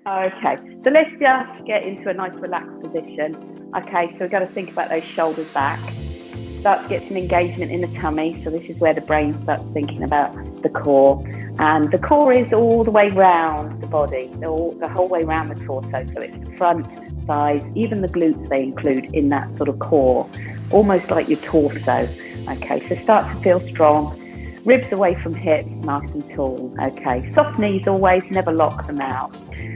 Okay, so let's just get into a nice relaxed position. Okay, so we've got to think about those shoulders back. Start to get some engagement in the tummy. So this is where the brain starts thinking about the core. And the core is all the way round the body, the whole way around the torso. So it's the front, sides, even the glutes they include in that sort of core, almost like your torso. Okay, so start to feel strong. Ribs away from hips, nice and tall. Okay, soft knees always, never lock them out.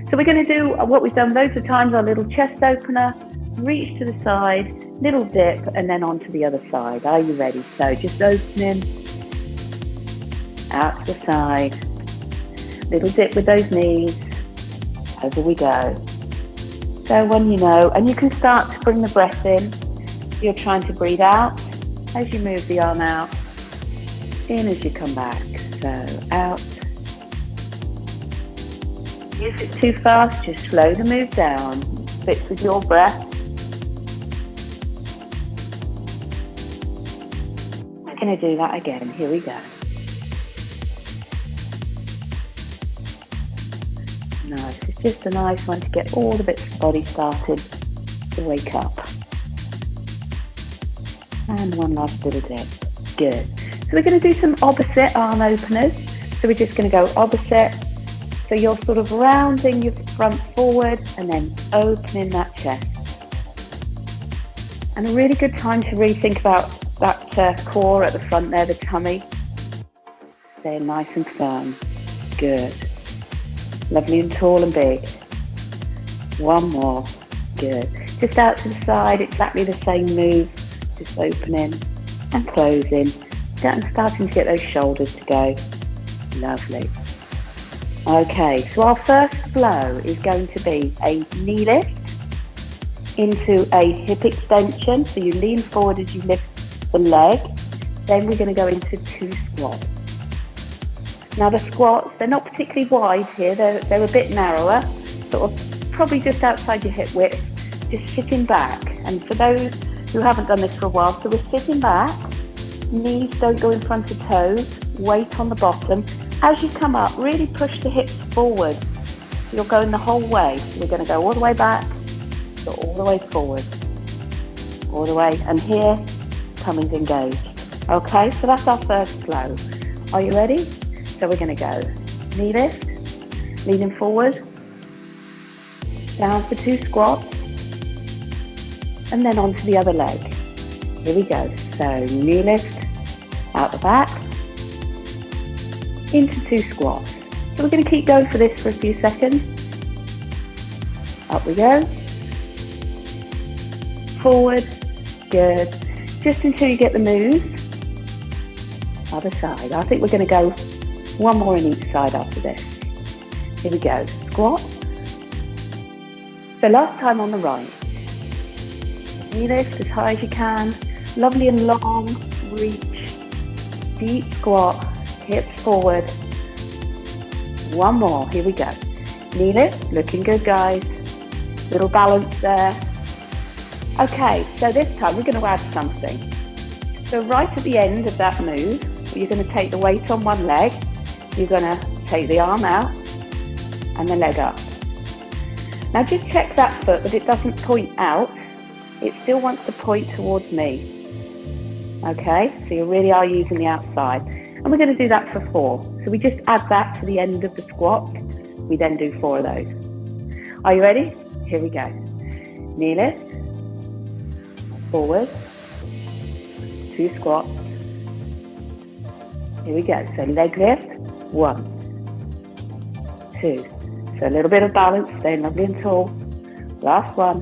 So we're going to do what we've done loads of times, our little chest opener, reach to the side, little dip, and then on to the other side. Are you ready? So just opening, out to the side, little dip with those knees, over we go. So when you know, and you can start to bring the breath in. You're trying to breathe out as you move the arm out, in as you come back. So out. If it's too fast, just slow the move down. Fits with your breath. We're going to do that again. Here we go. Nice. It's just a nice one to get all the bits of the body started to wake up. And one last little dip. Good. So we're going to do some opposite arm openers. So we're just going to go opposite. So you're sort of rounding your front forward and then opening that chest. And a really good time to really think about that core at the front there, the tummy. Staying nice and firm. Good. Lovely and tall and big. One more. Good. Just out to the side, exactly the same move. Just opening and closing. And starting to get those shoulders to go. Lovely. Okay, so our first flow is going to be a knee lift into a hip extension. So you lean forward as you lift the leg. Then we're going to go into 2 squats. Now the squats, they're not particularly wide here. They're a bit narrower, sort of probably just outside your hip width. Just sitting back. And for those who haven't done this for a while, so we're sitting back. Knees don't go in front of toes. Weight on the bottom. As you come up, really push the hips forward. You're going the whole way. We're going to go all the way back, so all the way forward. All the way, and here, tummy's engaged. Okay, so that's our first flow. Are you ready? So we're going to go knee lift, leaning forward, down for 2 squats, and then onto the other leg. Here we go. So knee lift, out the back, into 2 squats. So we're going to keep going for this for a few seconds. Up we go. Forward. Good. Just until you get the move. Other side. I think we're going to go one more on each side after this. Here we go. Squat. So last time on the right. Knee lift as high as you can. Lovely and long. Reach. Deep squat. Hips forward. One more. Here we go. Knee lift. Looking good, guys. Little balance there. Okay, so this time we're going to add something. So right at the end of that move, you're going to take the weight on one leg. You're going to take the arm out and the leg up. Now just check that foot that it doesn't point out. It still wants to point towards me. Okay, so you really are using the outside. And we're going to do that for 4. So we just add that to the end of the squat. We then do 4 of those. Are you ready? Here we go. Knee lift. Forward. 2 squats. Here we go. So leg lift. 1. 2. So a little bit of balance. Staying lovely and tall. Last one.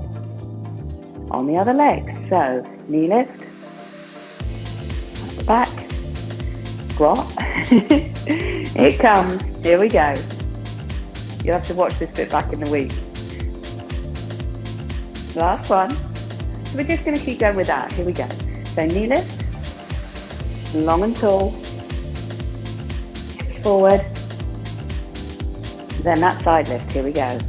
On the other leg. So knee lift. At the back. Squat. It comes. Here we go. You'll have to watch this bit back in the week. Last one. So we're just going to keep going with that. Here we go. So knee lift. Long and tall. Hips forward. Then that side lift. Here we go.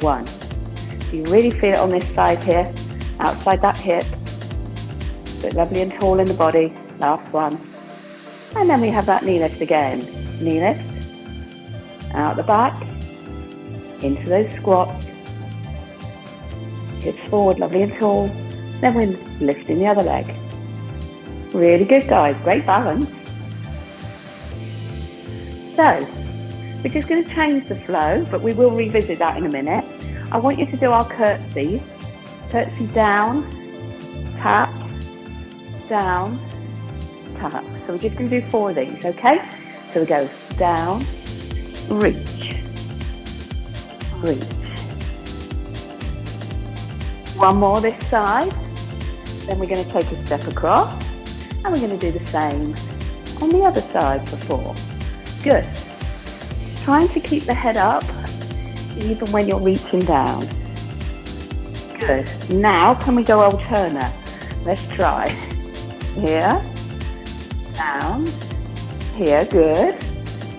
1. So you really feel it on this side here. Outside that hip. But lovely and tall in the body. Last one. And then we have that knee lift again. Knee lift. Out the back. into those squats. Hips forward, lovely and tall. Then we're lifting the other leg. Really good, guys. Great balance. So, we're just going to change the flow, but we will revisit that in a minute. I want you to do our curtsies. Curtsy down, tap, down, tap. So we're just going to do 4 of these, okay? So we go down, reach, reach. One more this side. Then we're going to take a step across, and we're going to do the same on the other side for 4. Good. Trying to keep the head up even when you're reaching down. Good. Now can we go alternate? Let's try. Here, down, here, good.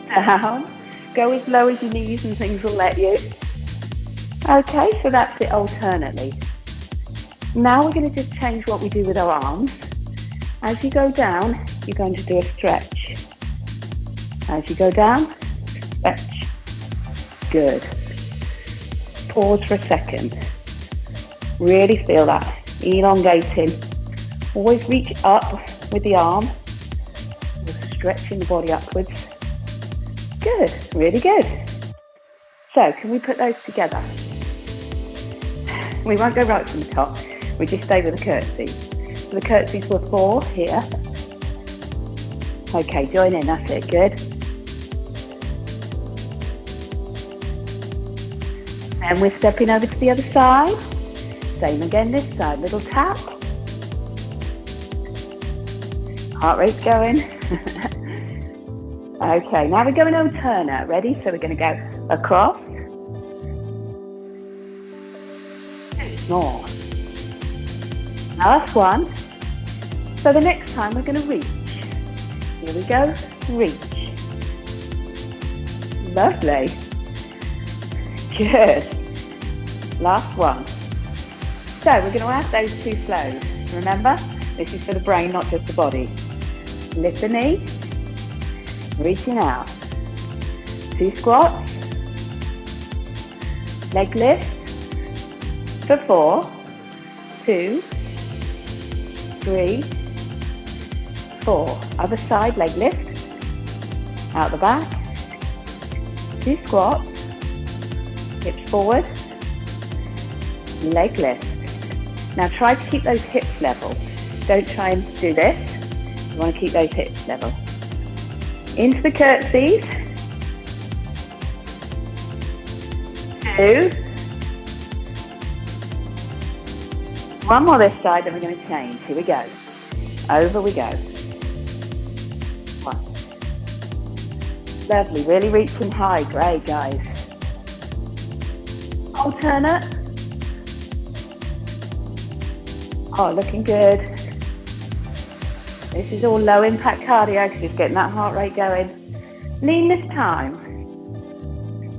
Down. Go as low as your knees and things will let you. Okay, so that's it alternately. Now we're going to just change what we do with our arms. As you go down, you're going to do a stretch. As you go down, stretch. Good. Pause for a second. Really feel that. Elongating. Always reach up with the arm. We're stretching the body upwards. Good. Really good. So, can we put those together? We won't go right from the top. We just stay with the curtsies. So the curtsies were 4 here. Okay, join in. That's it. Good. And we're stepping over to the other side. Same again this side. Little tap. Heart rate's going. Okay, now we're going alternate. Ready? So we're going to go across. More. Last one. So the next time we're going to reach. Here we go. Reach. Lovely. Good. Last one. So we're going to add those 2 flows. Remember, this is for the brain, not just the body. Lift the knee. Reaching out. 2 squats. Leg lift. For 4, 2, 3, 4. Other side, leg lift. Out the back. 2 squats. Hips forward. Leg lift. Now try to keep those hips level. Don't try and do this. You want to keep those hips level. Into the curtsies. 2. One more this side, then we're going to change. Here we go. Over we go. 1. Lovely. Really reaching high. Great, guys. Alternate. Oh, looking good. This is all low impact cardio because it's getting that heart rate going. Lean this time.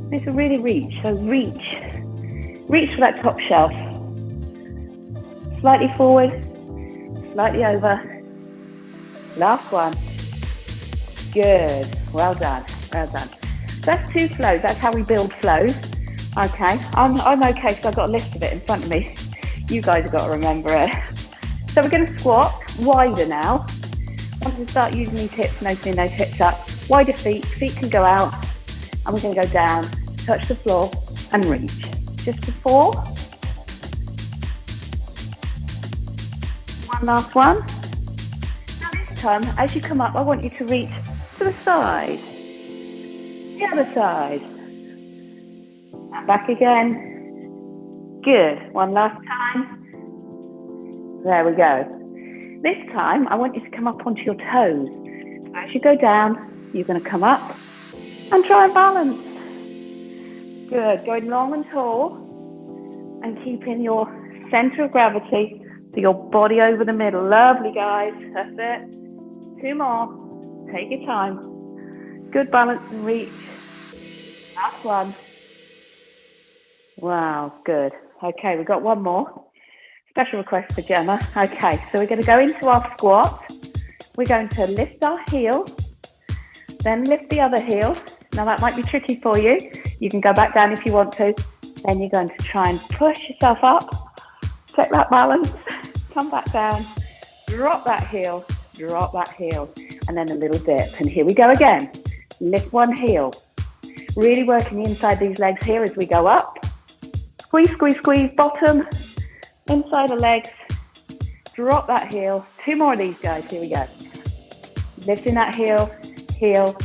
This will really reach. So reach. Reach for that top shelf. Slightly forward, slightly over. Last one. Good. Well done. Well done. That's 2 flows. That's how we build flows. Okay. I'm okay because I've got a list of it in front of me. You guys have got to remember it. So we're going to squat wider now. Once we start using these hips and opening those hips up, wider feet. Feet can go out. And we're going to go down, touch the floor and reach. Just for 4. One last one. Now this time, as you come up, I want you to reach to the side. The other side. And back again. Good. One last time. There we go. This time, I want you to come up onto your toes. As you go down, you're going to come up and try and balance. Good. Going long and tall and keeping your center of gravity to your body over the middle. Lovely, guys. That's it. 2 more. Take your time. Good balance and reach. Last one. Wow, good. Okay, we've got one more. Special request for Gemma. Okay, so we're going to go into our squat. We're going to lift our heel, then lift the other heel. Now that might be tricky for you. You can go back down if you want to. Then you're going to try and push yourself up. Take that balance. Come back down. Drop that heel. Drop that heel. And then a little dip. And here we go again. Lift one heel. Really working the inside of these legs here as we go up. Squeeze, squeeze, squeeze. Bottom. Inside the legs. Drop that heel. 2 more of these, guys. Here we go. Lifting that heel. Heel.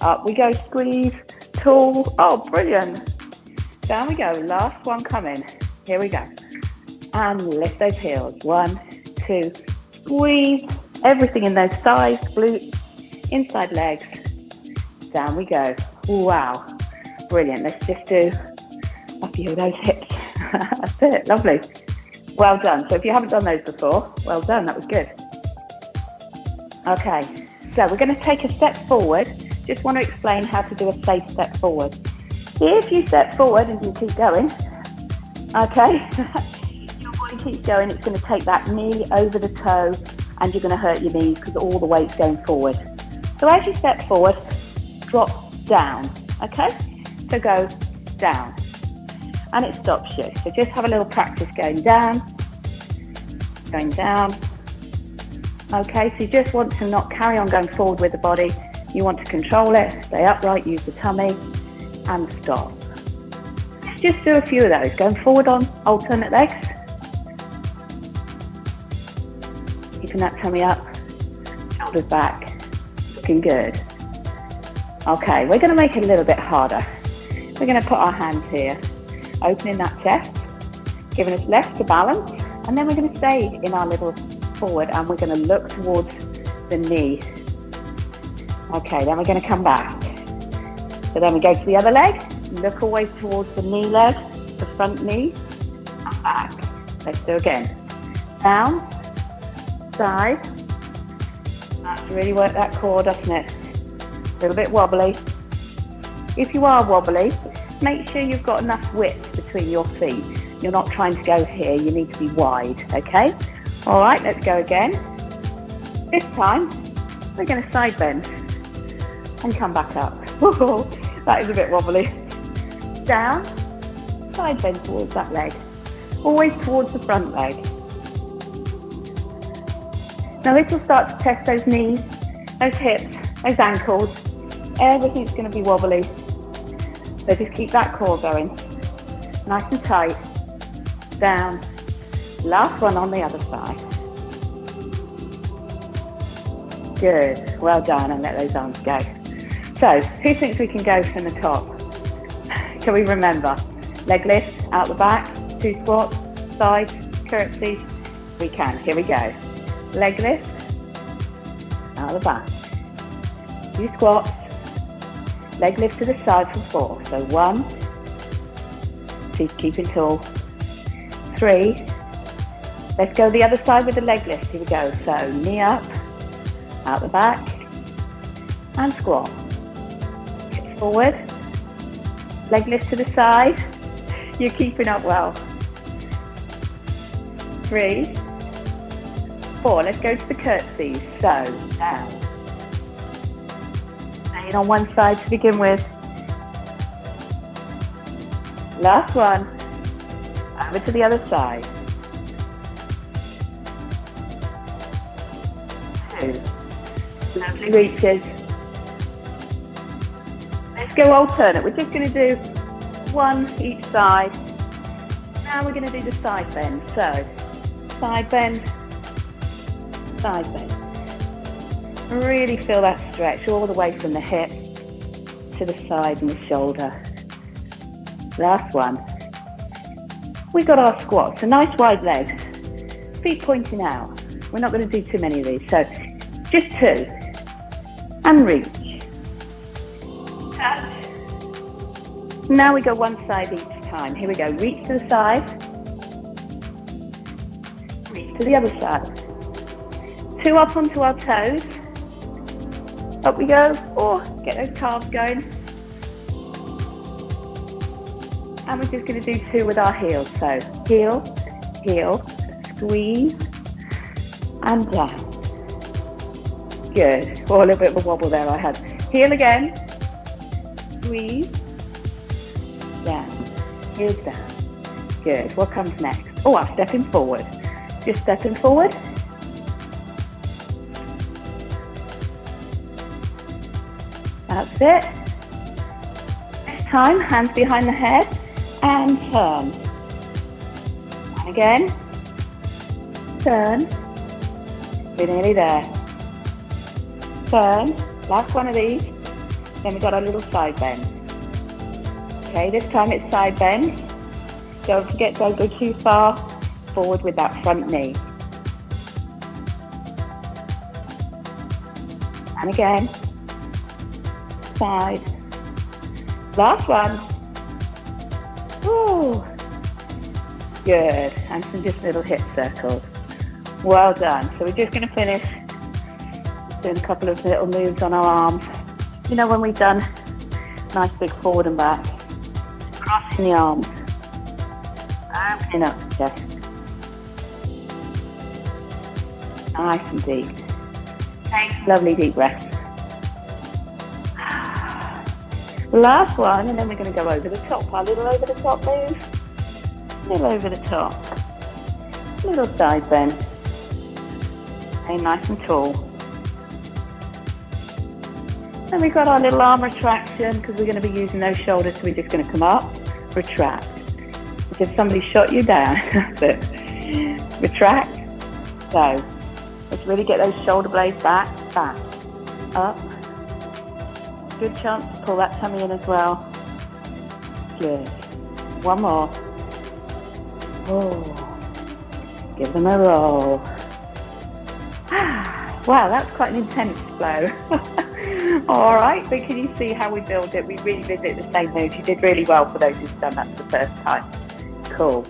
Up we go. Squeeze. Tall. Oh, brilliant. Down we go. Last one coming. Here we go. And lift those heels. 1, 2. Squeeze. Everything in those thighs, glutes, inside legs. Down we go. Wow. Brilliant. Let's just do a few of those hips. That's it. Lovely. Well done. So if you haven't done those before, well done. That was good. Okay. So we're going to take a step forward. Just want to explain how to do a safe step forward. If you step forward and you keep going, okay, your body keeps going, it's going to take that knee over the toe and you're going to hurt your knees because all the weight's going forward. So as you step forward, drop down, okay? So go down and it stops you. So just have a little practice going down. Okay, so you just want to not carry on going forward with the body. You want to control it, stay upright, use the tummy, and stop. Just do a few of those. Going forward on alternate legs. Keeping that tummy up, shoulders back, looking good. Okay, we're going to make it a little bit harder. We're going to put our hands here, opening that chest, giving us left to balance, and then we're going to stay in our little forward and we're going to look towards the knee. Okay, then we're going to come back. So then we go to the other leg, look always towards the knee leg, the front knee, and back. Let's do again. Down, side. That's really worked that core, doesn't it? A little bit wobbly. If you are wobbly, make sure you've got enough width between your feet. You're not trying to go here, you need to be wide, okay? All right, let's go again. This time, we're going to side bend and come back up. Whoa, that is a bit wobbly. Down, side bend towards that leg. Always towards the front leg. Now this will start to test those knees, those hips, those ankles. Everything's going to be wobbly. So just keep that core going. Nice and tight. Down. Last one on the other side. Good. Well done. And let those arms go. So, who thinks we can go from the top? Can we remember? Leg lift, out the back, 2 squats, sides, curtsies. We can. Here we go. Leg lift, out the back. 2 squats, leg lift to the side for 4. So 1, 2, keeping tall. 3. Let's go the other side with the leg lift. Here we go. So knee up, out the back, and squat. Hips forward, leg lift to the side. You're keeping up well. 3, 4. Let's go to the curtsies. So down. Staying on one side to begin with. Last one. Over to the other side. 2. Lovely reaches. Let's go alternate. We're just going to do 1 each side. Now we're going to do the side bend. So, side bend, side bend. Really feel that stretch all the way from the hip to the side and the shoulder. Last one. We've got our squats, so nice wide legs, feet pointing out. We're not going to do too many of these, so just 2. And reach. Touch. Now we go one side each time. Here we go, reach to the side. Reach to the other side. 2 up onto our toes. Up we go. Oh, get those calves going. And we're just going to do 2 with our heels. So heel, heel, squeeze, and down. Good. Oh, a little bit of a wobble there I had. Heel again, squeeze, down. Here's down. Good. What comes next? Oh, I'm stepping forward. Just stepping forward. That's it. This time, hands behind the head and turn. And again. Turn. We're nearly there. Turn. Last one of these. Then we've got our little side bend. Okay, this time it's side bend. Don't forget, don't go too far forward with that front knee. And again. Side. Last one. Woo. Good. And some just little hip circles. Well done. So we're just going to finish doing a couple of little moves on our arms. You know, when we've done nice big forward and back, crossing the arms, opening up the chest. Nice and deep. Take lovely deep breaths. Last one, and then we're going to go over the top. Our little over the top move. Little over the top. Little side bend. Stay nice and tall. And we've got our little arm retraction because we're going to be using those shoulders, so we're just going to come up, retract. As if somebody shot you down. That's it. Retract. So, let's really get those shoulder blades back, up. Good chance to pull that tummy in as well. Good. One more. Oh. Give them a roll. Wow, that's quite an intense flow. All right, so can you see how we build it? We revisit the same moves. You did really well for those who've done that for the first time. Cool.